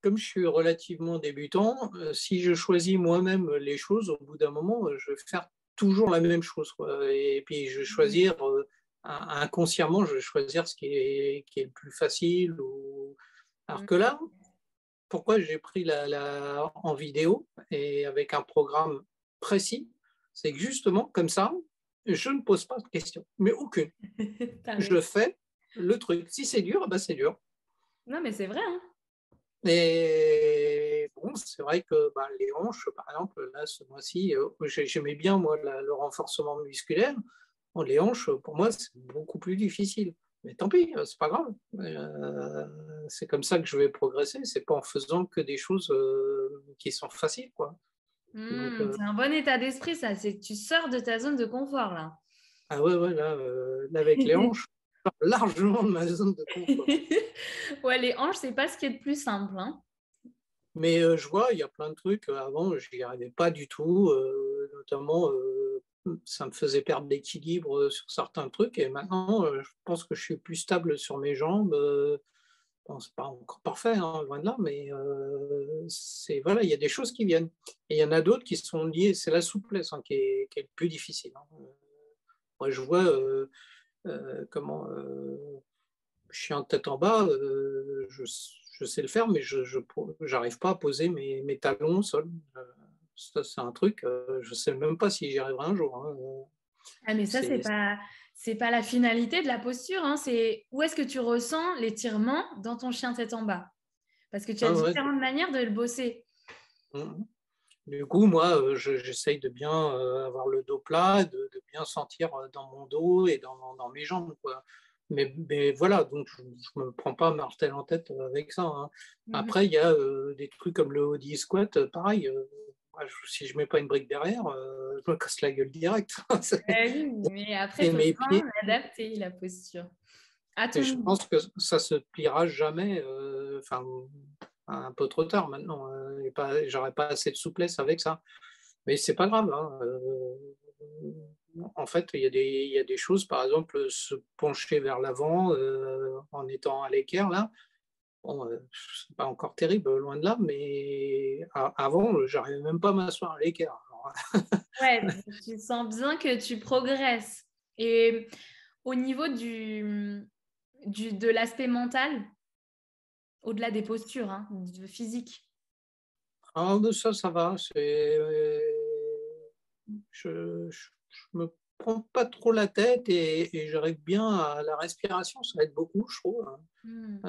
comme je suis relativement débutant, si je choisis moi-même les choses, au bout d'un moment, je vais faire toujours la même chose, quoi. Et puis je vais Mmh. choisir, inconsciemment, je vais choisir ce qui est le plus facile. Alors que Mmh. là, pourquoi j'ai pris en vidéo et avec un programme précis, c'est que justement, comme ça, je ne pose pas de questions, mais aucune. Tu raison. Je fais le truc. Si c'est dur, bah c'est dur. Non, mais c'est vrai, hein. Et bon, c'est vrai que, bah, les hanches, par exemple, là, ce mois-ci, j'aimais bien, moi, le renforcement musculaire. Bon, les hanches, pour moi, c'est beaucoup plus difficile. Mais tant pis, c'est pas grave. C'est comme ça que je vais progresser. C'est pas en faisant que des choses qui sont faciles, quoi. Donc, C'est un bon état d'esprit, ça. C'est que tu sors de ta zone de confort, là. ah ouais, ouais, là, avec les hanches, je sors largement de ma zone de confort. Ouais, les hanches, c'est pas ce qui est le plus simple, hein. Mais je vois, il y a plein de trucs, avant, je n'y arrivais pas du tout, notamment, ça me faisait perdre l'équilibre, sur certains trucs et maintenant, je pense que je suis plus stable sur mes jambes, bon, c'est pas encore parfait, hein, loin de là, mais c'est voilà, il y a des choses qui viennent et il y en a d'autres qui sont liées c'est la souplesse, hein, qui est le plus difficile, hein, moi, je vois, comment, je suis en tête en bas, je sais le faire, mais j'arrive pas à poser mes talons au sol. Ça, c'est un truc, je sais même pas si j'y arriverai un jour, hein, Ah, mais ça, c'est c'est pas la finalité de la posture, hein. C'est où est-ce que tu ressens l'étirement dans ton chien tête en bas? Parce que tu as ah ouais, différentes manières de le bosser. mmh mh. Du coup, moi, j'essaye de bien, avoir le dos plat, de bien sentir, dans mon dos et dans mes jambes, quoi. Mais voilà, donc je me prends pas martel en tête, avec ça, hein. Mhm. Après, il y a, des trucs comme le body squat, pareil, moi, si je mets pas une brique derrière, je me casse la gueule direct. Eh oui, mais après, il Et faut mes vraiment pieds l'adapter, la posture, à et ton je niveau. pense que ça se pliera jamais, enfin, un peu trop tard maintenant, et pas j'aurais pas assez de souplesse avec ça. Mais c'est pas grave, hein, en fait, il y a des choses, par exemple, se pencher vers l'avant, en étant à l'équerre là, bon, c'est pas encore terrible, loin de là, mais avant, j'arrivais même pas à m'asseoir à l'équerre, alors Ouais, donc tu sens bien que tu progresses. Et au niveau de l'aspect mental, au-delà des postures, hein, du physique. ah mais ça va, je me prends pas trop la tête et j'arrive bien à la respiration, ça aide beaucoup, je trouve, hein. Hmm.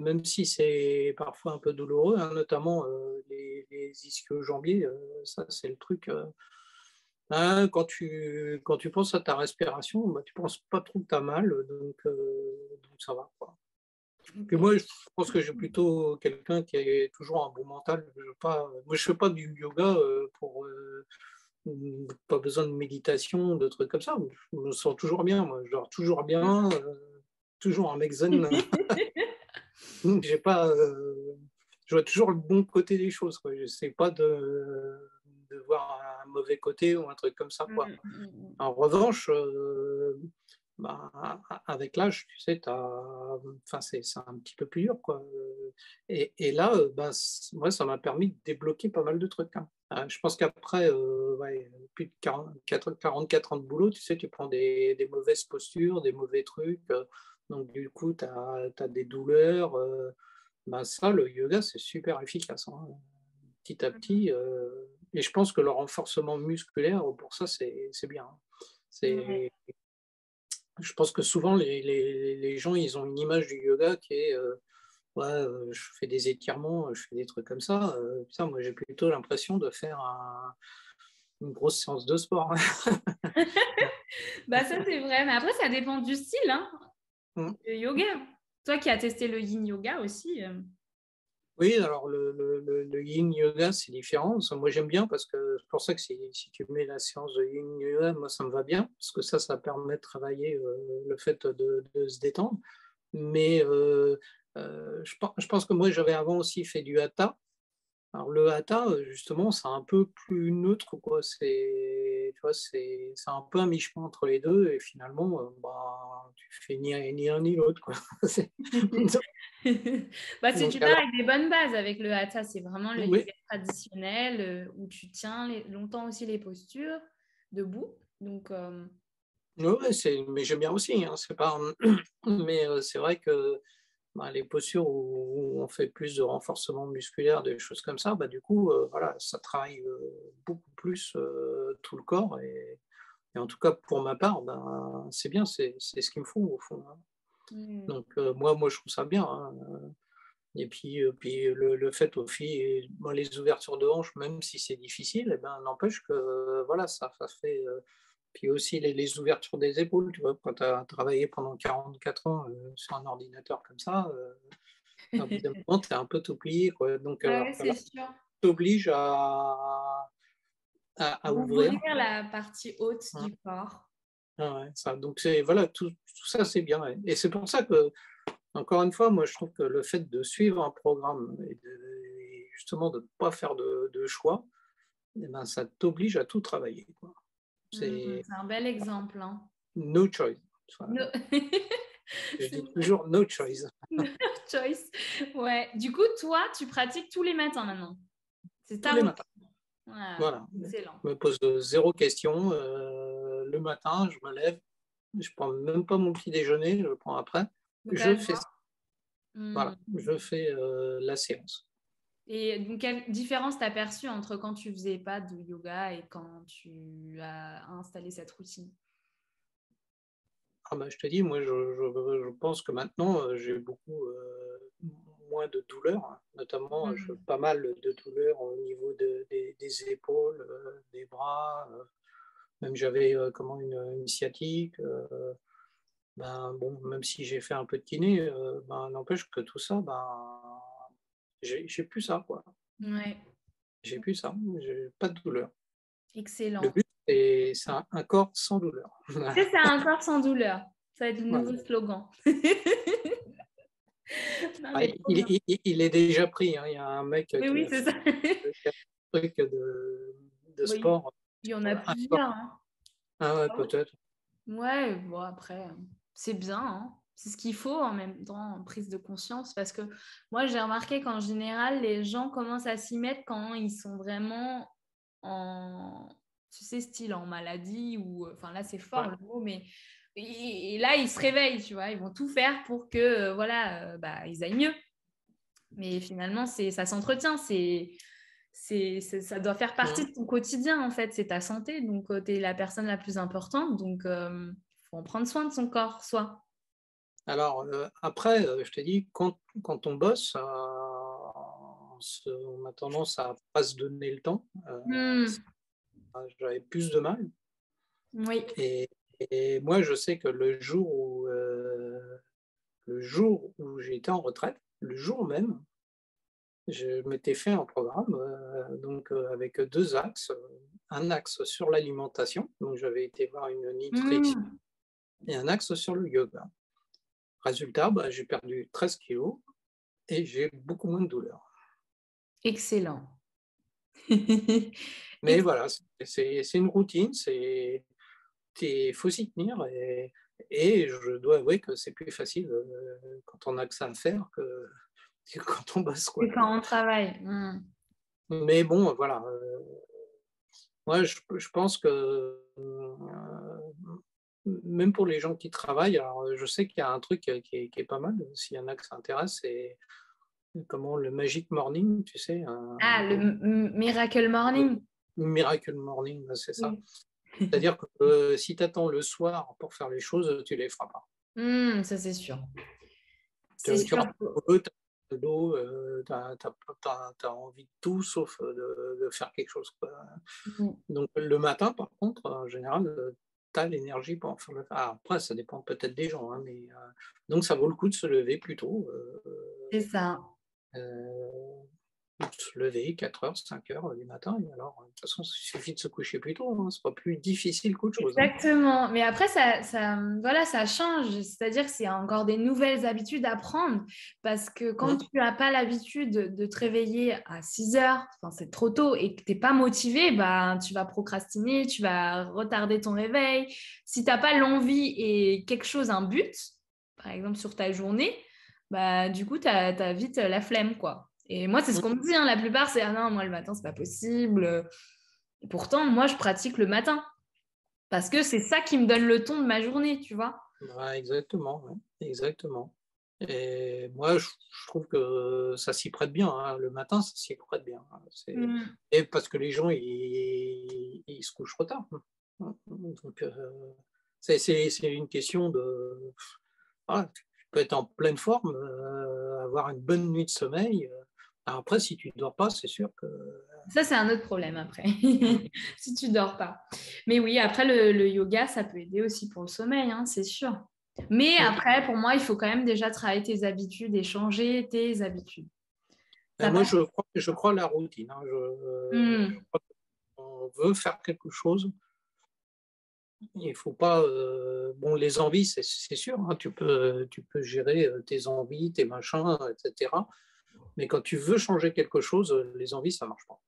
Même si c'est parfois un peu douloureux, hein, notamment, les ischio-jambiers, ça c'est le truc, ah, quand tu penses à ta respiration, bah, tu penses pas trop que tu as mal, donc ça va, quoi. Puis Ok. moi, je pense que j'ai plutôt quelqu'un qui a toujours un bon mental. Je veux pas moi je fais pas du yoga, pas besoin de méditation, de trucs comme ça. Je me sens toujours bien, moi, je dors toujours bien, toujours un mec zen. Donc j'ai pas, je vois toujours le bon côté des choses, quoi. J'essaie pas de voir un mauvais côté ou un truc comme ça, quoi. Mm, mm, mm. En revanche, bah, avec l'âge, tu sais, enfin, c'est un petit peu plus dur, quoi. Et là, ben, moi, ça m'a permis de débloquer pas mal de trucs, hein. Je pense qu'après, ouais, plus de 44 ans de boulot, tu sais, tu prends des mauvaises postures, des mauvais trucs, donc du coup, tu as des douleurs, ben, ça, le yoga, c'est super efficace, hein. Petit à petit, et je pense que le renforcement musculaire, pour ça, c'est bien, hein. Ouais. C'est Je pense que souvent les gens, ils ont une image du yoga qui est, ouais, je fais des étirements, je fais des trucs comme ça, putain, moi, j'ai plutôt l'impression de faire une grosse séance de sport. Bah ça c'est vrai, mais après ça dépend du style, hein, Mmh. le yoga. Toi qui as testé le yin yoga aussi. Oui, alors le yin yoga, c'est différent. Ça, moi, j'aime bien parce que c'est pour ça que si tu mets la séance de yin yoga, moi, ça me va bien parce que ça permet de travailler, le fait de se détendre. Mais je pense que moi, j'avais avant aussi fait du hatha. Alors le hatha, justement, c'est un peu plus neutre, quoi. tu vois, c'est un peu un mi-chemin entre les deux et finalement, tu fais ni un ni l'autre, quoi. Bah, si Donc tu pars alors avec des bonnes bases avec le hatha, c'est vraiment le oui, yoga traditionnel où tu tiens longtemps aussi les postures debout. Donc, ouais, mais j'aime bien aussi, hein, c'est pas mais c'est vrai que, les postures où on fait plus de renforcement musculaire, des choses comme ça, du coup, voilà, ça travaille, beaucoup plus, tout le corps et en tout cas pour ma part, c'est bien, c'est ce qu'il me faut au fond, hein. mmh, Donc moi je trouve ça bien, hein, et puis le fait aussi, les ouvertures de hanches, même si c'est difficile n'empêche que, voilà, ça fait, puis aussi les ouvertures des épaules, tu vois? Quand tu as travaillé pendant 44 ans, sur un ordinateur comme ça, au bout d'un moment, tu es un peu tout plié, quoi. Donc ah ouais, là, c'est sûr. t'oblige à ouvrir. Ouvrir la partie haute Hein. du corps. Ah ouais, ça donc c'est voilà, tout ça, c'est bien, ouais et c'est pour ça que, encore une fois, moi, je trouve que le fait de suivre un programme et justement de ne pas faire de choix, ça t'oblige à tout travailler, quoi. C'est C'est un bel exemple, hein. no choice. Enfin, No je c'est dis vrai. toujours no choice. No choice. Ouais. Du coup, toi, tu pratiques tous les matins maintenant? C'est Tous ta les routine? matins. Voilà, Voilà. excellent. Je me pose, 0 question, le matin, je me lève, je prends même pas mon petit déjeuner, je le prends après. Donc à Je fais toi. ça, Mmh. voilà, je fais, la séance. Et donc, quelle différence t'as perçue entre quand tu faisais pas de yoga et quand tu as installé cette routine? Je te dis, moi, je pense que maintenant, j'ai beaucoup, moins de douleurs, hein. Notamment, j'ai Mmh. pas mal de douleurs au niveau des épaules, des bras, même j'avais, une sciatique, bon, même si j'ai fait un peu de kiné, n'empêche que tout ça, j'ai plus ça, quoi. Ouais, J'ai plus ça, j'ai pas de douleur. Le excellent. but, c'est un corps sans douleur. C'est ça, un corps sans douleur. Ça va être le Voilà. nouveau slogan. Non, Ah, mais trop bien. il est déjà pris, hein. Il y a un mec, Oui, qui oui, a c'est fait ça. un truc de Oui, sport il y en sur a un corps. plusieurs, hein. Ah ouais, Ah ouais? peut-être. Ouais, bon après, c'est bien, hein. C'est ce qu'il faut en même temps, en prise de conscience, parce que moi j'ai remarqué qu'en général, les gens commencent à s'y mettre quand ils sont vraiment en, tu sais, style en maladie, ou, enfin là c'est fort Ouais. le mot, mais et là ils se réveillent, tu vois, ils vont tout faire pour que, voilà, ils aillent mieux. Mais finalement, ça s'entretient, ça doit faire partie Mmh. de ton quotidien, en fait, c'est ta santé, donc tu es la personne la plus importante, donc il faut en prendre soin de son corps, soi. Alors, après, je te dis, quand on bosse, on a tendance à pas se donner le temps, Hmm, j'avais plus de mal oui. et moi, je sais que le jour où j'étais en retraite, le jour même, je m'étais fait un programme, avec 2 axes, un axe sur l'alimentation, donc j'avais été voir une nutrition Hmm, et un axe sur le yoga. Résultat, j'ai perdu 13 kilos et j'ai beaucoup moins de douleurs. excellent. Mais Ex- voilà, c'est une routine, il faut s'y tenir et je dois avouer que c'est plus facile, quand on a que ça à faire que quand on bosse, C'est quoi. quand on travaille. Hmm. Mais bon, voilà, moi je pense que, même pour les gens qui travaillent, alors, je sais qu'il y a un truc, qui est pas mal, s'il y en a que ça intéresse, c'est le Magic Morning, tu sais? Ah, le Miracle Morning. Miracle Morning, c'est ça. Oui. C'est-à-dire que, si tu attends le soir pour faire les choses, tu les feras pas. Ça, c'est sûr. C'est Tu sûr. rentres au boulot, tu as l'eau, tu as envie de tout sauf, de faire quelque chose, quoi. Hmm. Donc le matin, par contre, en général, tu as l'énergie pour en faire après ça dépend peut-être des gens, hein, mais donc ça vaut le coup de se lever plus tôt, C'est ça. heu, se lever 4 heures, 5 heures du matin. Et alors, de toute façon, il suffit de se coucher plus tôt. Hein. Ce n'est pas plus difficile qu'autre chose. Hein. Exactement. Mais après, voilà, ça change. C'est-à-dire que c'est encore des nouvelles habitudes à prendre. Parce que quand tu n'as pas l'habitude de te réveiller à 6 heures, c'est trop tôt, et que tu n'es pas motivé, bah, tu vas procrastiner, tu vas retarder ton réveil. Si tu n'as pas l'envie et quelque chose, un but, par exemple sur ta journée, bah, du coup, tu as vite la flemme, quoi. Et moi, c'est ce qu'on me dit. Hein. La plupart, c'est « Ah non, moi, le matin, c'est pas possible. » Et pourtant, moi, je pratique le matin. Parce que c'est ça qui me donne le ton de ma journée, tu vois. Ouais, exactement, ouais, exactement. Et moi, je trouve que ça s'y prête bien. Hein. Le matin, ça s'y prête bien. Hein. Et parce que les gens, ils se couchent trop tard. Hein. Donc, c'est une question de... Voilà, tu peux être en pleine forme, avoir une bonne nuit de sommeil. Après, si tu ne dors pas, c'est sûr que... Ça, c'est un autre problème après, si tu ne dors pas. Mais oui, après, le yoga, ça peut aider aussi pour le sommeil, hein, c'est sûr. Mais après, pour moi, il faut quand même déjà travailler tes habitudes et changer tes habitudes. Moi, je crois à la routine. Hein. Je crois qu'on veut faire quelque chose. Il ne faut pas... bon, les envies, c'est sûr. Hein, tu peux gérer tes envies, tes machins, etc. Mais quand tu veux changer quelque chose, les envies, ça ne marche pas.